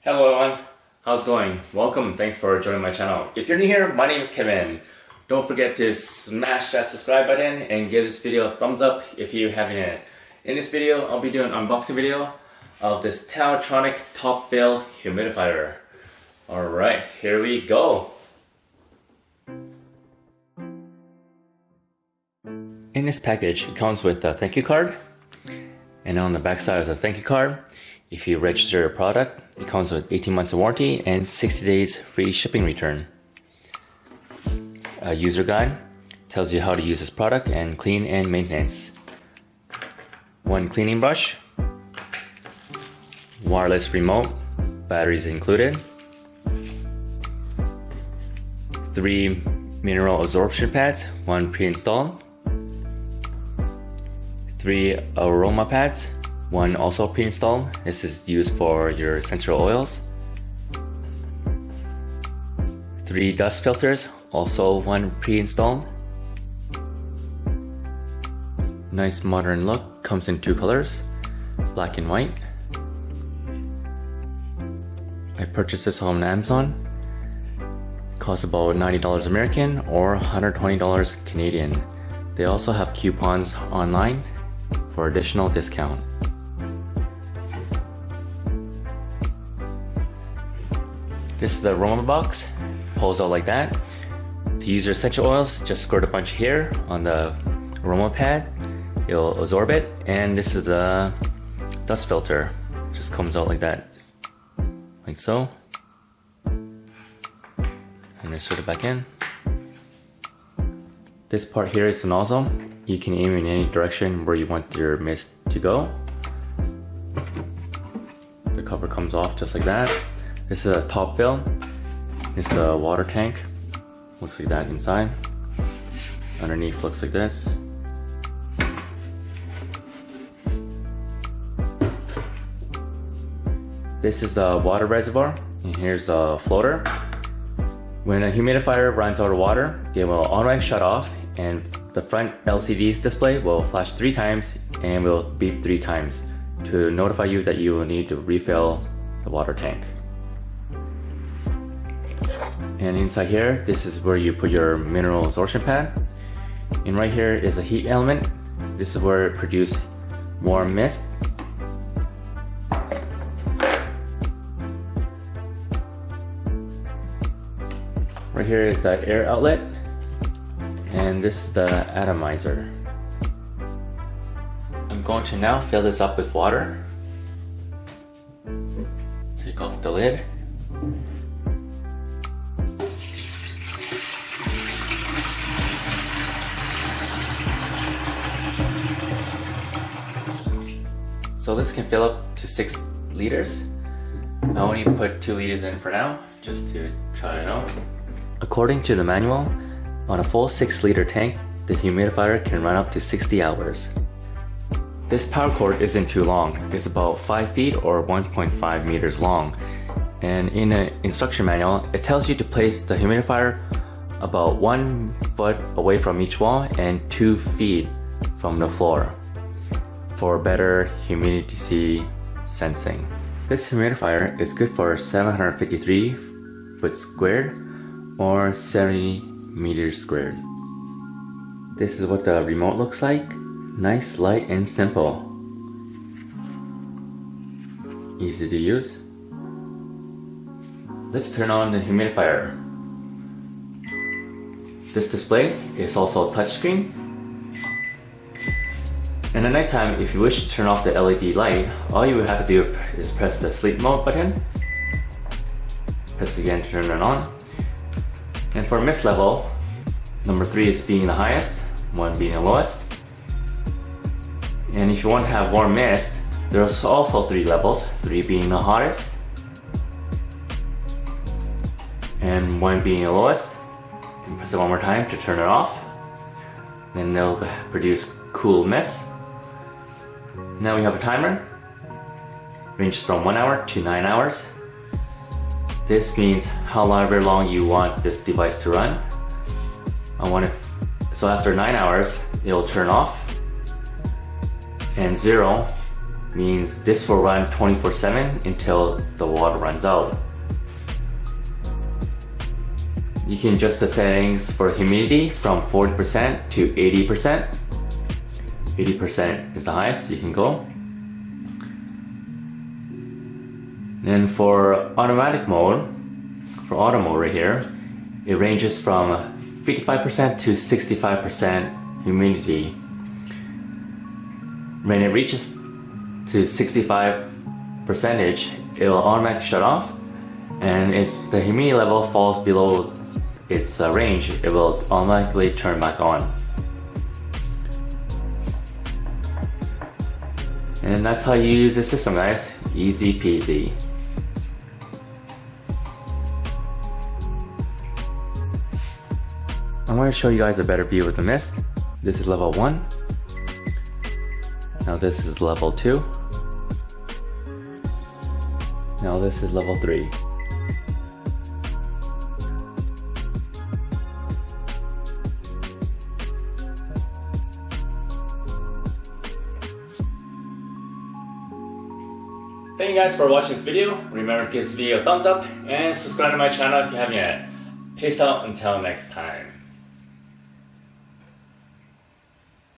Hello everyone, how's it going? Welcome, thanks for joining my channel. If you're new here, my name is Kevin. Don't forget to smash that subscribe button and give this video a thumbs up if you haven't. In this video, I'll be doing an unboxing video of this TaoTronics top fill humidifier. Alright, here we go. In this package, it comes with a thank you card. And on the back side of the thank you card, if you register your product, it comes with 18 months of warranty and 60 days free shipping return. A user guide tells you how to use this product and clean and maintenance. One cleaning brush, wireless remote, batteries included, 3 mineral absorption pads, 1 pre-installed, 3 aroma pads, 1 also pre-installed. This is used for your essential oils. 3 dust filters, also 1 pre-installed. Nice modern look, comes in 2 colors, black and white. I purchased this on Amazon. It costs about $90 American or $120 Canadian. They also have coupons online for additional discount. This is the aroma box, pulls out like that. To use your essential oils, just squirt a bunch here on the aroma pad. It'll absorb it, and this is a dust filter. Just comes out like that, like so. And insert it back in. This part here is the nozzle. You can aim in any direction where you want your mist to go. The cover comes off just like that. This is a top fill. This is a water tank. Looks like that inside. Underneath looks like this. This is the water reservoir, and here's the floater. When a humidifier runs out of water, it will automatically shut off, and the front LCD display will flash 3 times and will beep 3 times to notify you that you will need to refill the water tank. And inside here, this is where you put your mineral absorption pad. And right here is a heat element. This is where it produces warm mist. Right here is the air outlet. And this is the atomizer. I'm going to now fill this up with water. Take off the lid. So this can fill up to 6 liters. I only put 2 liters in for now, just to try it out. According to the manual, on a full 6-liter tank, the humidifier can run up to 60 hours. This power cord isn't too long. It's about 5 feet or 1.5 meters long. And in the instruction manual, it tells you to place the humidifier about 1 foot away from each wall and 2 feet from the floor for better humidity sensing. This humidifier is good for 753 foot squared or 70 meters squared. This is what the remote looks like. Nice, light, and simple. Easy to use. Let's turn on the humidifier. This display is also a touchscreen. And at nighttime, if you wish to turn off the LED light, all you would have to do is press the sleep mode button. Press it again to turn it on. And for mist level, number 3 is being the highest, 1 being the lowest. And if you want to have warm mist, there's also 3 levels, 3 being the hottest, and 1 being the lowest. And press it one more time to turn it off. Then they'll produce cool mist. Now we have a timer, ranges from 1 hour to 9 hours. This means however long you want this device to run. So after 9 hours, it will turn off, and 0 means this will run 24/7 until the water runs out. You can adjust the settings for humidity from 40% to 80%. 80% is the highest you can go. And for automatic mode, for auto mode right here, it ranges from 55% to 65% humidity. When it reaches to 65%, it will automatically shut off, and if the humidity level falls below its range, it will automatically turn back on. And that's how you use the system, guys. Easy peasy. I'm going to show you guys a better view of the mist. This is level 1. Now this is level 2. Now this is level 3. Thank you guys for watching this video. Remember to give this video a thumbs up and subscribe to my channel if you haven't yet. Peace out until next time.